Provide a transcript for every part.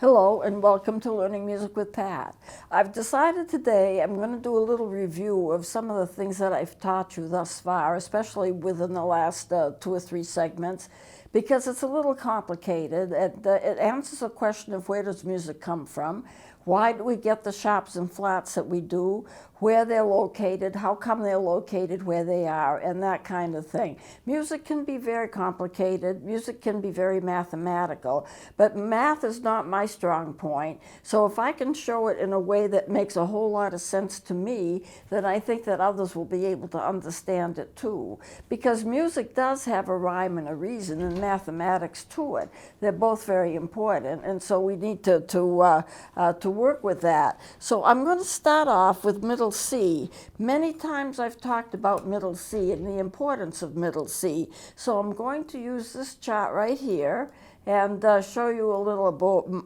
Hello and welcome to Learning Music with Pat. I've decided today I'm going to do a little review of some of the things that I've taught you thus far, especially within the last 2 or 3 segments, because it's a little complicated. It answers the question of where does music come from, why do we get the sharps and flats that we do, where they're located, how come they're located where they are, and that kind of thing. Music can be very complicated. Music can be very mathematical, but math is not my strong point. So if I can show it in a way that makes a whole lot of sense to me, then I think that others will be able to understand it too. Because music does have a rhyme and a reason, and mathematics to it. They're both very important, and so we need to work with that. So I'm going to start off with middle C. Many times I've talked about middle C and the importance of middle C. So I'm going to use this chart right here and show you a little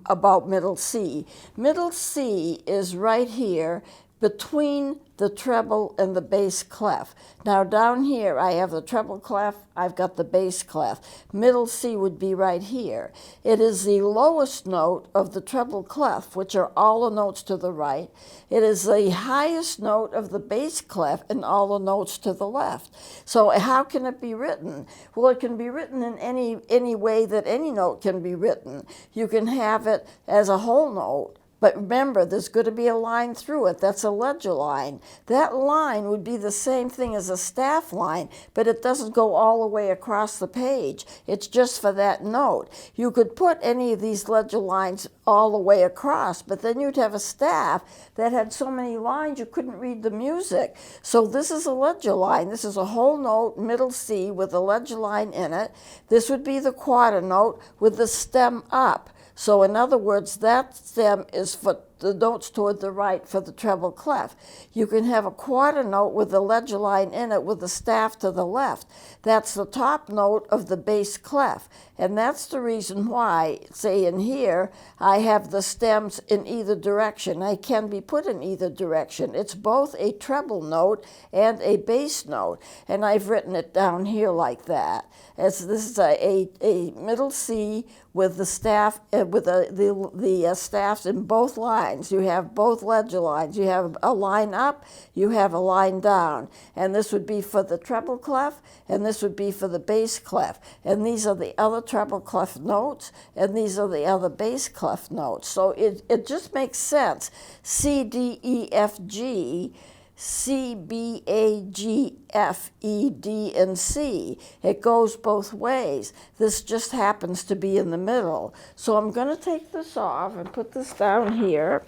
about middle C. Middle C is right here between the treble and the bass clef. Now down here I have the treble clef, I've got the bass clef. Middle C would be right here. It is the lowest note of the treble clef, which are all the notes to the right. It is the highest note of the bass clef and all the notes to the left. So how can it be written? Well, it can be written in any way that any note can be written. You can have it as a whole note. But remember, there's going to be a line through it. That's a ledger line. That line would be the same thing as a staff line, but it doesn't go all the way across the page. It's just for that note. You could put any of these ledger lines all the way across, but then you'd have a staff that had so many lines you couldn't read the music. So this is a ledger line. This is a whole note, middle C, with a ledger line in it. This would be the quarter note with the stem up. So in other words, that stem is for the notes toward the right for the treble clef. You can have a quarter note with a ledger line in it with the staff to the left. That's the top note of the bass clef. And that's the reason why, say in here, I have the stems in either direction. I can be put in either direction. It's both a treble note and a bass note. And I've written it down here like that. As this is a middle C with the staff, with the staffs in both lines. You have both ledger lines. You have a line up, you have a line down. And this would be for the treble clef, and this would be for the bass clef. And these are the other treble clef notes, and these are the other bass clef notes. So it just makes sense. C, D, E, F, G, C, B, A, G, F, E, D, and C. It goes both ways. This just happens to be in the middle. So I'm going to take this off and put this down here,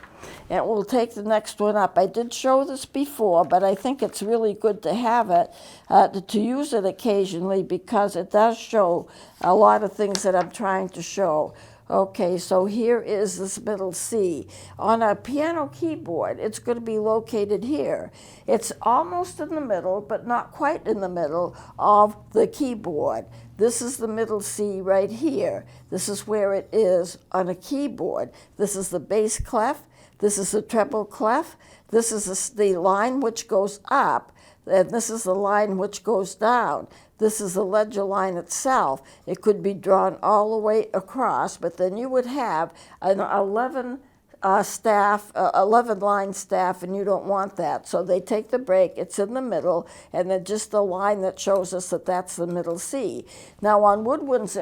and we'll take the next one up. I did show this before, but I think it's really good to have it, to use it occasionally, because it does show a lot of things that I'm trying to show. Okay, so here is this middle C. On a piano keyboard, it's going to be located here. It's almost in the middle, but not quite in the middle of the keyboard. This is the middle C right here. This is where it is on a keyboard. This is the bass clef. This is the treble clef. This is the line which goes up, and this is the line which goes down. This is the ledger line itself. It could be drawn all the way across, but then you would have an 11 line staff, and you don't want that. So they take the break, it's in the middle, and then just the line that shows us that that's the middle C. Now on woodwinds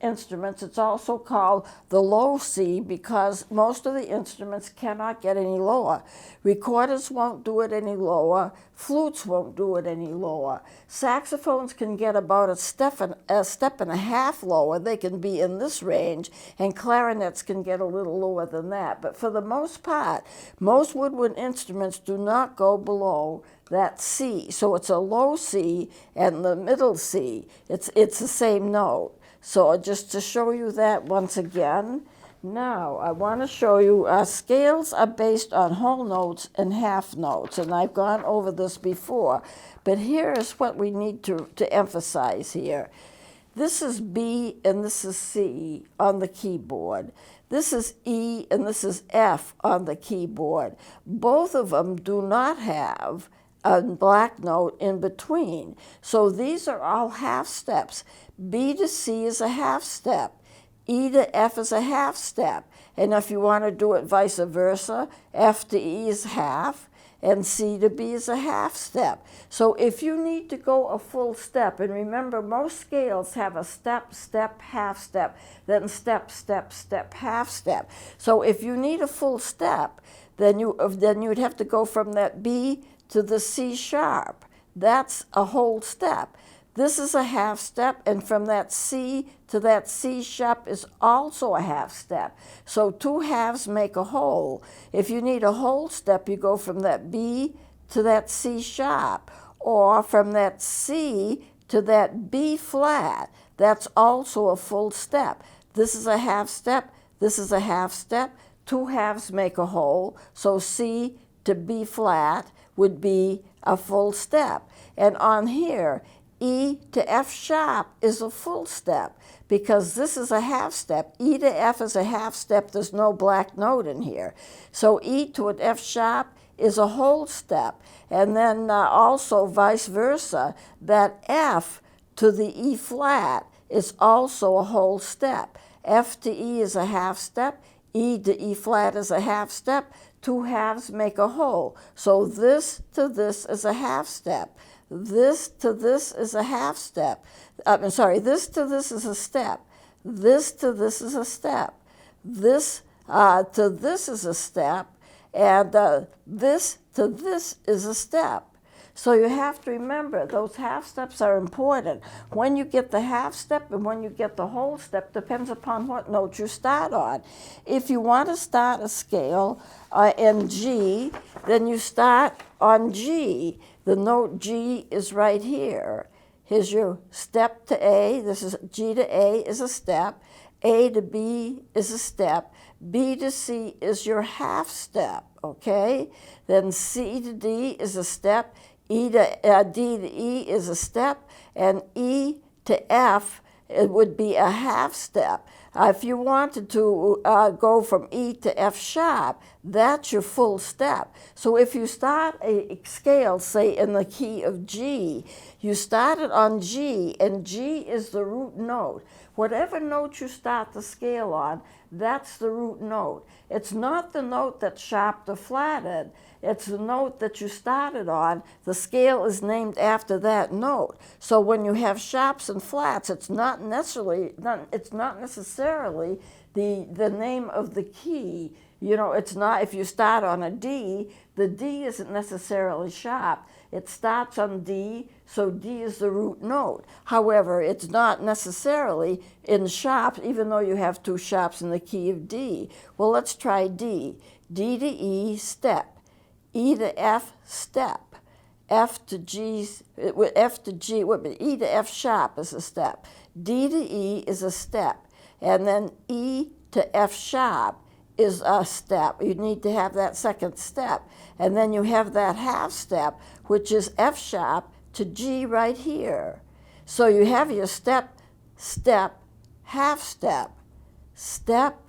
instruments, it's also called the low C, because most of the instruments cannot get any lower. Recorders won't do it any lower. Flutes won't do it any lower. Saxophones can get about a step and a half lower. They can be in this range, and clarinets can get a little lower than that. But for the most part, most woodwind instruments do not go below that C. So it's a low C and the middle C. It's the same note. So just to show you that once again, now I want to show you scales are based on whole notes and half notes, and I've gone over this before, but here is what we need to emphasize here. This is B and this is C on the keyboard. This is E and this is F on the keyboard. Both of them do not have a black note in between. So these are all half steps. B to C is a half step. E to F is a half step. And if you want to do it vice versa, F to E is half, and C to B is a half step. So if you need to go a full step, and remember most scales have a step, step, half step, then step, step, step, half step. So if you need a full step, then you'd have to go from that B to the C sharp. That's a whole step. This is a half step, and from that C to that C sharp is also a half step. So two halves make a whole. If you need a whole step, you go from that B to that C sharp, or from that C to that B flat. That's also a full step. This is a half step, this is a half step. Two halves make a whole, so C to B flat would be a full step. And on here, E to F sharp is a full step because this is a half step. E to F is a half step. There's no black note in here. So E to an F sharp is a whole step. And then also vice versa, that F to the E flat is also a whole step. F to E is a half step. E to E flat is a half step. Two halves make a whole. So this to this is a half step. This to this is a half step. This to this is a step. This to this is a step. This to this is a step. And this to this is a step. So you have to remember those half steps are important. When you get the half step and when you get the whole step depends upon what note you start on. If you want to start a scale in G, then you start on G. The note G is right here. Here's your step to A. This is G to A is a step. A to B is a step. B to C is your half step, okay? Then C to D is a step. D to E is a step, and E to F, it would be a half step. If you wanted to go from E to F sharp, that's your full step. So if you start a scale, say in the key of G, you start it on G, and G is the root note. Whatever note you start the scale on, that's the root note. It's not the note that's sharp to flatted. It's the note that you started on. The scale is named after that note. So when you have sharps and flats, it's not necessarily the name of the key. You know, it's not, if you start on a D, the D isn't necessarily sharp. It starts on D, so D is the root note. However, it's not necessarily in sharps, even though you have two sharps in the key of D. Well, let's try D. D to E, step. E to F, step. F to G, E to F sharp is a step. D to E is a step. And then E to F sharp is a step. You need to have that second step. And then you have that half step, which is F sharp to G right here. So you have your step, step, half step, step,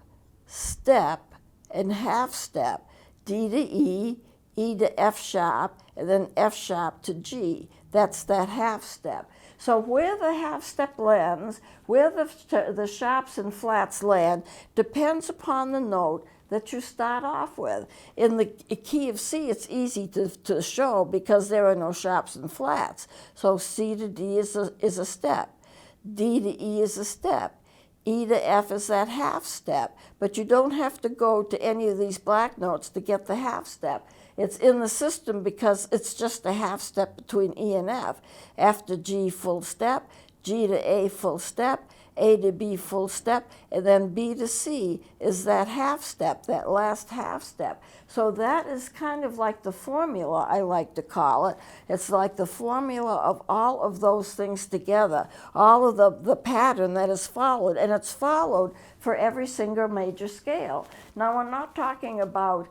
step, and half step. D to E, E to F sharp, and then F sharp to G. That's that half step. So where the half step lands, where the sharps and flats land, depends upon the note that you start off with. In the key of C, it's easy to show because there are no sharps and flats. So C to D is a step. D to E is a step. E to F is that half step. But you don't have to go to any of these black notes to get the half step. It's in the system because it's just a half step between E and F. F to G, full step. G to A, full step. A to B, full step. And then B to C is that half step, that last half step. So that is kind of like the formula, I like to call it. It's like the formula of all of those things together, all of the pattern that is followed. And it's followed for every single major scale. Now, we're not talking about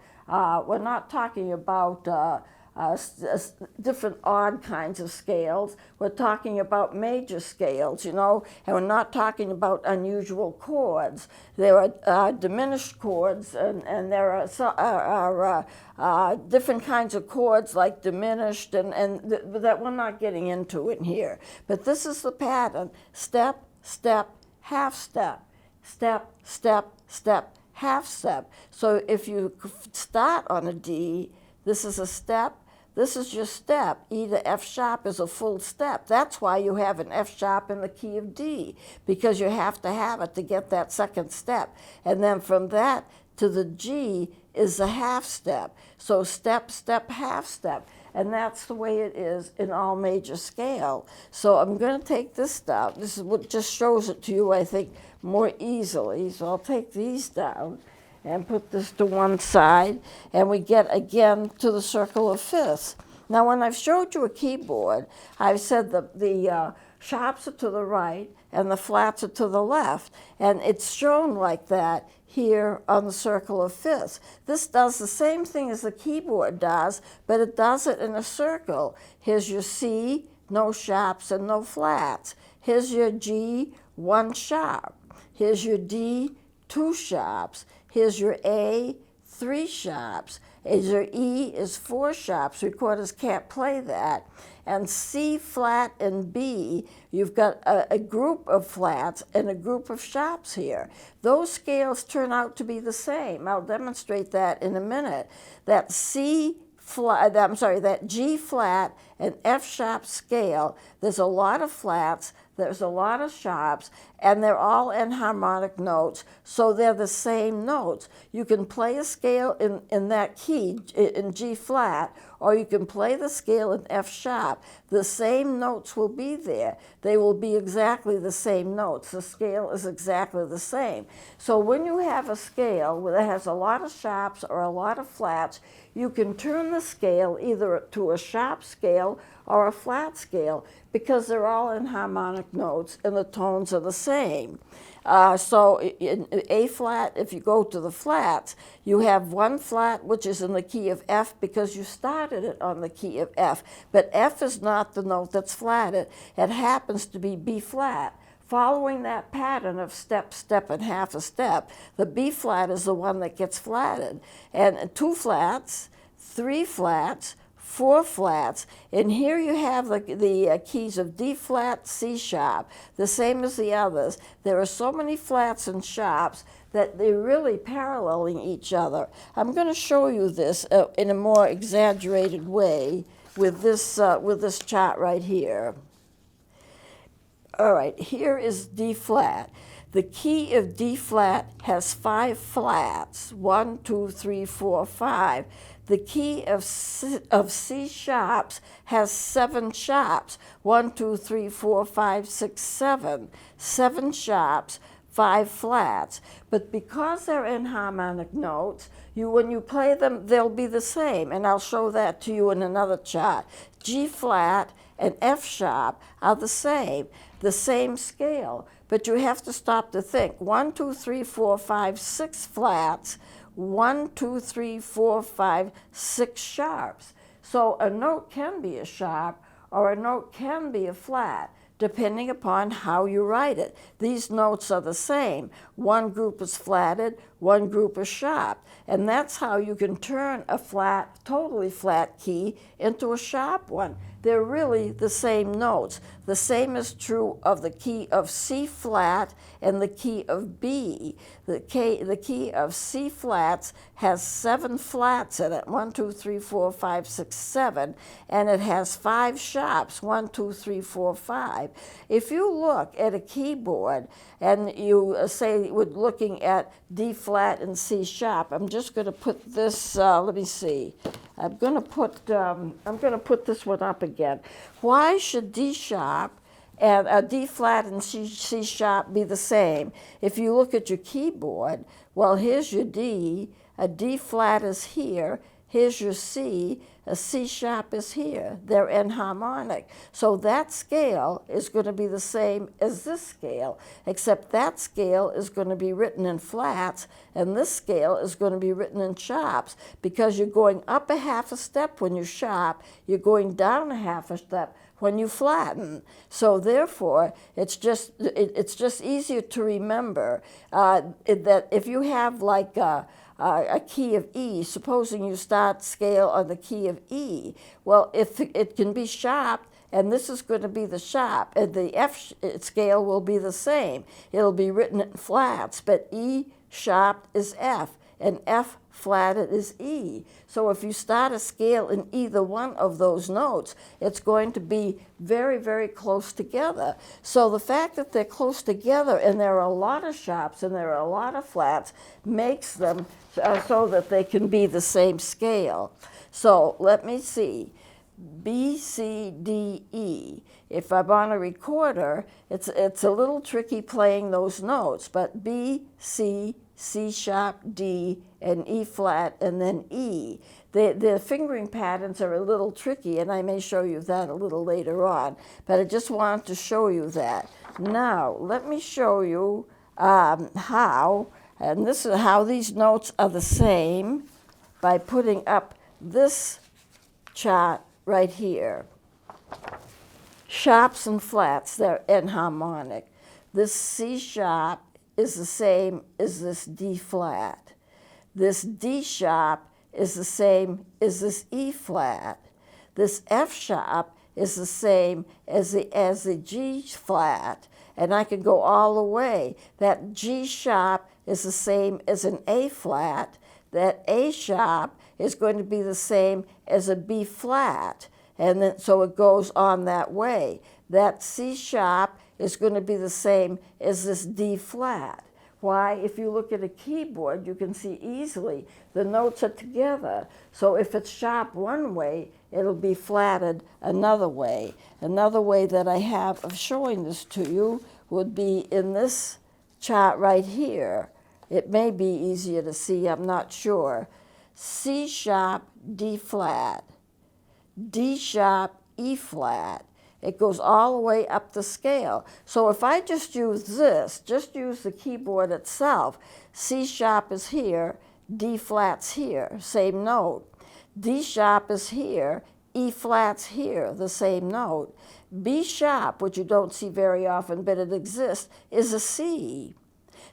different odd kinds of scales. We're talking about major scales, you know, and we're not talking about unusual chords. There are diminished chords, and there are different kinds of chords like diminished, and that we're not getting into in here. But this is the pattern: step, step, half step. step, step, step, half step. So if you start on a D, this is a step, this is your step. E to F sharp is a full step. That's why you have an F sharp in the key of D, because you have to have it to get that second step. And then from that to the G is a half step. So step, step, half step. And that's the way it is in all major scale. So I'm going to take this down. This is what just shows it to you, I think, more easily. So I'll take these down and put this to one side, and we get again to the circle of fifths. Now, when I've showed you a keyboard, I've said the sharps are to the right and the flats are to the left, and it's shown like that here on the circle of fifths. This does the same thing as the keyboard does, but it does it in a circle. Here's your C, no sharps and no flats. Here's your G, one sharp. Here's your D, two sharps. Here's your A, three sharps. Here's your E is four sharps. Recorders can't play that. And C flat and B, you've got a group of flats and a group of sharps here. Those scales turn out to be the same. I'll demonstrate that in a minute. That that G flat and F sharp scale, there's a lot of flats, there's a lot of sharps, and they're all enharmonic notes, so they're the same notes. You can play a scale in that key, in G flat, or you can play the scale in F sharp. The same notes will be there. They will be exactly the same notes. The scale is exactly the same. So when you have a scale that has a lot of sharps or a lot of flats, you can turn the scale either to a sharp scale or a flat scale, because they're all in harmonic notes and the tones are the same. So in A flat, if you go to the flats, you have one flat which is in the key of F because you started it on the key of F. But F is not the note that's flatted. It happens to be B flat. Following that pattern of step, step, and half a step, the B flat is the one that gets flatted. And two flats, three flats, four flats, and here you have the keys of D flat, C sharp, the same as the others. There are so many flats and sharps that they're really paralleling each other. I'm going to show you this in a more exaggerated way with this chart right here. All right, here is D flat. The key of D flat has 5 flats, 1, 2, 3, 4, 5. The key of C sharps has 7 sharps, 1, 2, 3, 4, 5, 6, 7. 7 sharps, 5 flats. But because they're enharmonic notes, when you play them, they'll be the same. And I'll show that to you in another chart. G flat and F sharp are the same scale. But you have to stop to think. 1, 2, 3, 4, 5, 6 flats. 1, 2, 3, 4, 5, 6 sharps. So a note can be a sharp or a note can be a flat, depending upon how you write it. These notes are the same. One group is flatted, one group is sharp. And that's how you can turn a flat, totally flat key into a sharp one. They're really the same notes. The same is true of the key of C flat and the key of B. The key of C flats has 7 flats in it, 1, 2, 3, 4, 5, 6, 7, and it has 5 sharps, 1, 2, 3, 4, 5. If you look at a keyboard and you say we're looking at D flat and C sharp, I'm just going to put this, let me see. I'm going to put this one up again. Why should D sharp and D flat and C sharp be the same? If you look at your keyboard, well, here's your D, a D flat is here, here's your C, a C sharp is here. They're enharmonic. So that scale is going to be the same as this scale, except that scale is going to be written in flats, and this scale is going to be written in sharps, because you're going up a half a step when you sharp, you're going down a half a step when you flatten. So therefore, it's just easier to remember that if you have like a key of E, supposing you start scale on the key of E, well, if it can be sharp and this is going to be the sharp, and the F scale will be the same. It'll be written in flats, but E sharp is F, and F flatted is E. So if you start a scale in either one of those notes, it's going to be very, very close together. So the fact that they're close together and there are a lot of sharps and there are a lot of flats makes them so that they can be the same scale. So let me see. B, C, D, E. If I'm on a recorder, it's a little tricky playing those notes, but B, C, C sharp, D, and E flat, and then E. The fingering patterns are a little tricky, and I may show you that a little later on, but I just wanted to show you that. Now, let me show you how, and this is how these notes are the same by putting up this chart right here. Sharps and flats, they're enharmonic. This C sharp is the same as this D flat. This D sharp is the same as this E flat. This F sharp is the same as the G flat. And I can go all the way. That G sharp is the same as an A flat. That A sharp is going to be the same as a B flat. And then, so it goes on that way. That C sharp is going to be the same as this D flat. Why? If you look at a keyboard, you can see easily the notes are together. So if it's sharp one way, it'll be flatted another way. Another way that I have of showing this to you would be in this chart right here. It may be easier to see, I'm not sure. C sharp, D flat. D sharp, E flat. It goes all the way up the scale. So if I just use this, just use the keyboard itself, C sharp is here, D flat's here, same note. D sharp is here, E flat's here, the same note. B sharp, which you don't see very often, but it exists, is a C.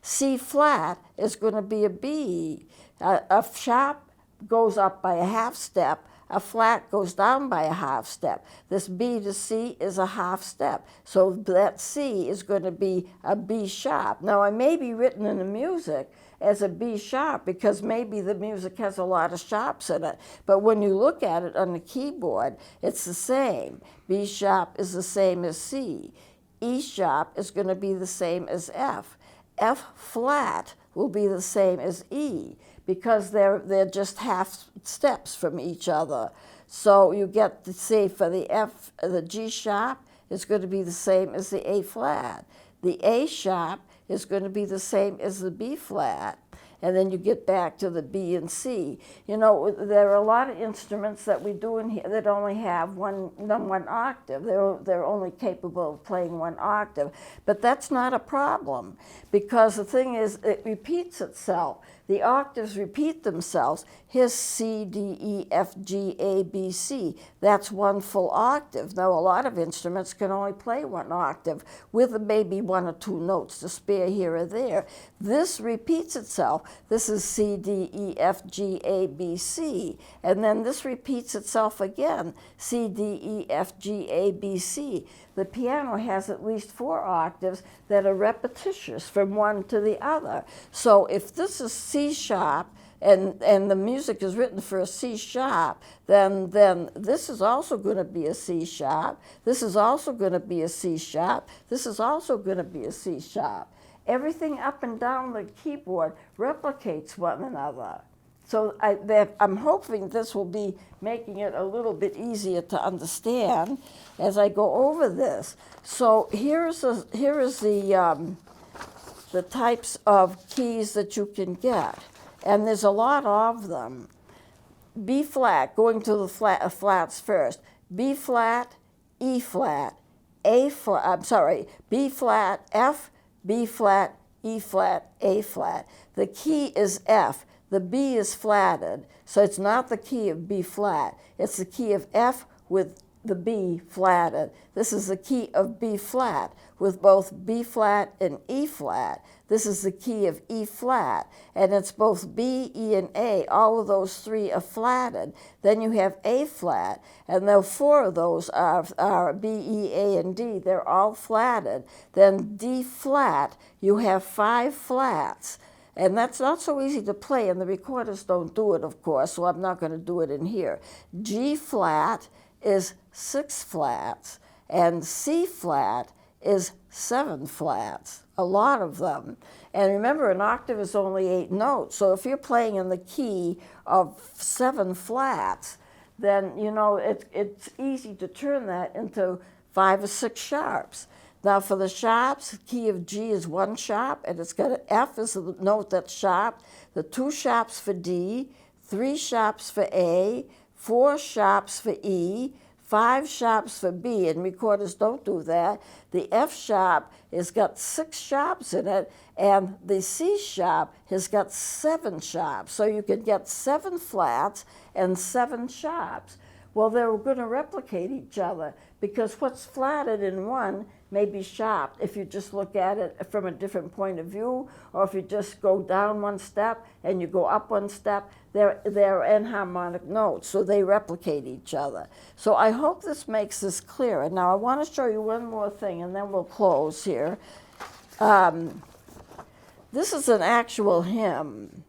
C flat is going to be a B. A sharp goes up by a half step, a flat goes down by a half step. This B to C is a half step. So that C is going to be a B sharp. Now, it may be written in the music as a B sharp because maybe the music has a lot of sharps in it. But when you look at it on the keyboard, it's the same. B sharp is the same as C. E sharp is going to be the same as F. F flat will be the same as E, because they're just half steps from each other. So you get to see for the F, the G sharp is going to be the same as the A flat. The A sharp is going to be the same as the B flat. And then you get back to the B and C. You know, there are a lot of instruments that we do in here that only have one octave. They're only capable of playing one octave. But that's not a problem, because the thing is, it repeats itself. The octaves repeat themselves. Here's C, D, E, F, G, A, B, C. That's one full octave. Now, a lot of instruments can only play one octave with maybe one or two notes to spare here or there. This repeats itself. This is C, D, E, F, G, A, B, C. And then this repeats itself again. C, D, E, F, G, A, B, C. The piano has at least 4 octaves that are repetitious from one to the other. So if this is C sharp, and the music is written for a C sharp, then this is also going to be a C sharp, this is also going to be a C sharp, this is also going to be a C sharp. Everything up and down the keyboard replicates one another. So I'm hoping this will be making it a little bit easier to understand as I go over this. So here is the types of keys that you can get. And there's a lot of them. B flat, going to the flats first. B flat, E flat, A flat, B flat, F, B flat, E flat, A flat. The key is F. The B is flatted, so it's not the key of B flat. It's the key of F with the B flatted. This is the key of B flat with both B flat and E flat. This is the key of E flat, and it's both B, E, and A. All of those three are flatted. Then you have A flat, and the four of those are B, E, A, and D. They're all flatted. Then D flat, you have 5 flats. And that's not so easy to play, and the recorders don't do it, of course, so I'm not going to do it in here. G flat is 6 flats, and C flat is 7 flats, a lot of them. And remember, an octave is only 8 notes, so if you're playing in the key of 7 flats, then, you know, it's easy to turn that into 5 or 6 sharps. Now for the sharps, the key of G is 1 sharp, and it's got an F is the note that's sharp, the 2 sharps for D, 3 sharps for A, 4 sharps for E, 5 sharps for B, and recorders don't do that. The F sharp has got 6 sharps in it, and the C sharp has got 7 sharps. So you can get 7 flats and 7 sharps. Well, they're going to replicate each other because what's flatted in one may be sharp if you just look at it from a different point of view, or if you just go down 1 step and you go up 1 step, they're enharmonic notes, so they replicate each other. So I hope this makes this clearer. Now I want to show you one more thing and then we'll close here. This is an actual hymn,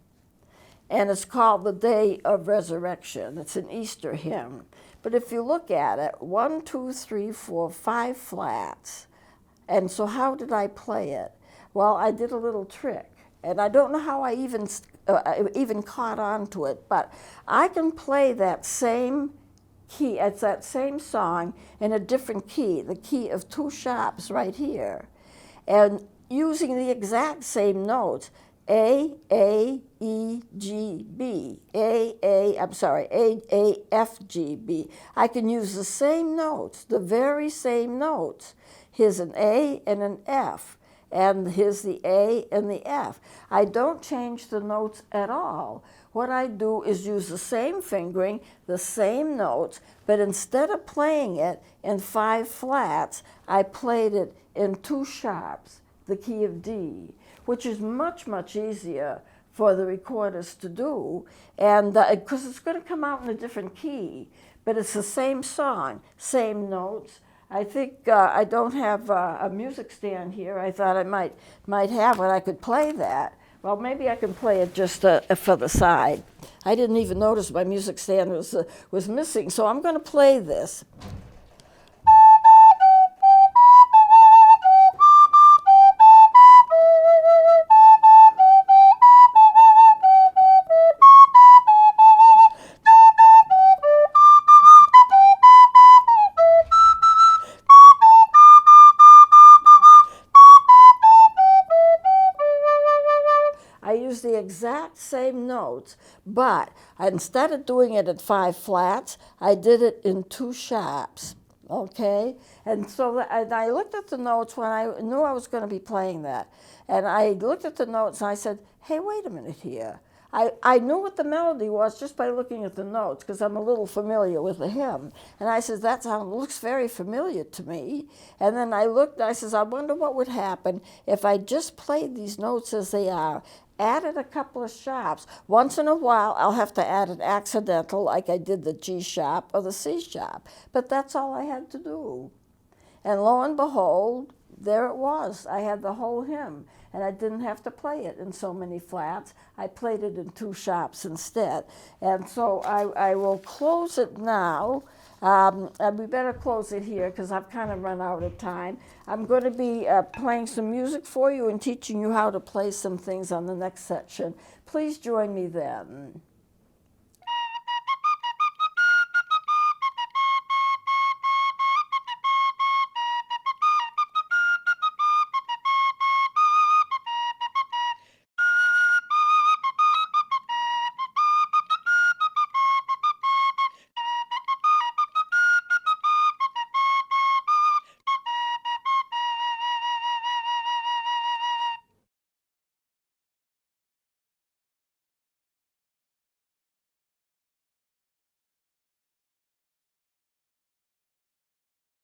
and it's called The Day of Resurrection. It's an Easter hymn. But if you look at it, 1, 2, 3, 4, 5 flats. And so how did I play it? Well, I did a little trick. And I don't know how I even caught on to it, but I can play that same key, it's that same song in a different key, the key of 2 sharps right here. And using the exact same notes, A, E, G, B, A, F, G, B. I can use the same notes, the very same notes. Here's an A and an F, and here's the A and the F. I don't change the notes at all. What I do is use the same fingering, the same notes, but instead of playing it in 5 flats, I played it in 2 sharps, the key of D, which is much, much easier for the recorders to do, and because it's going to come out in a different key, but it's the same song, same notes. I think I don't have a music stand here. I thought I might have it. I could play that. Well, maybe I can play it just for the side. I didn't even notice my music stand was missing, so I'm going to play this. The exact same notes, but instead of doing it at 5 flats, I did it in 2 sharps, okay? And so I looked at the notes when I knew I was going to be playing that, and I looked at the notes and I said, hey, wait a minute here. I knew what the melody was just by looking at the notes because I'm a little familiar with the hymn. And I said, that looks very familiar to me. And then I looked, I said, I wonder what would happen if I just played these notes as they are, added a couple of sharps. Once in a while, I'll have to add an accidental like I did the G sharp or the C sharp. But that's all I had to do. And lo and behold, there it was. I had the whole hymn, and I didn't have to play it in so many flats. I played it in 2 sharps instead. And so I will close it now. And we better close it here because I've kind of run out of time. I'm going to be playing some music for you and teaching you how to play some things on the next section. Please join me then.